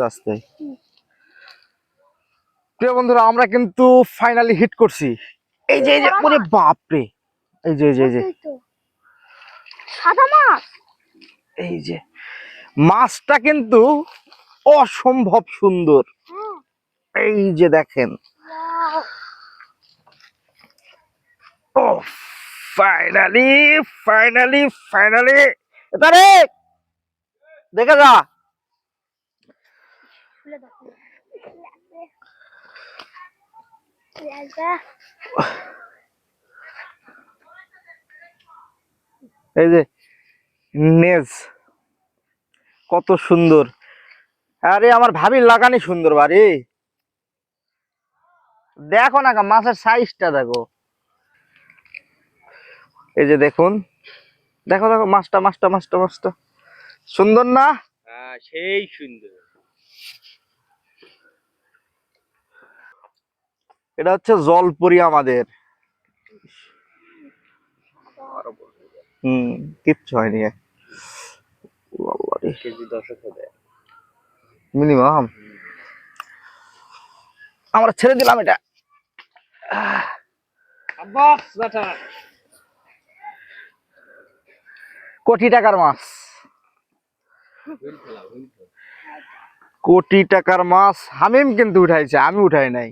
আস্তে। প্রিয় বন্ধুরা, আমরা কিন্তু ফাইনালি হিট করছি। এই যে ওরে বাপ রে, এই যে সাদা মাছ, এই যে মাছটা কিন্তু অসম্ভব সুন্দর। এই যে দেখেন, ও ফাইনালি ফাইনালি ফাইনালি এটারে দেখে যা। এই যে নেজ কত সুন্দর। আরে আমার ভাবির লাগানি সুন্দর বাড়ি, দেখো না মাছের সাইজটা দেখো। এই যে দেখুন, দেখো দেখো মাছটা মাছটা মাছটা মাছটা সুন্দর না? সেই সুন্দর। এটা হচ্ছে জলপরি আমাদের। কিচ্ছু হয়নি, কেজি 10 হবে মিনিমাম। আমরা ছেড়ে দিলাম এটা। আব্বাস বেটা, কোটি টাকার মাছ, কোটি টাকার মাছ। হামিম কিন্তু উঠাইছে, আমি উঠাই নাই।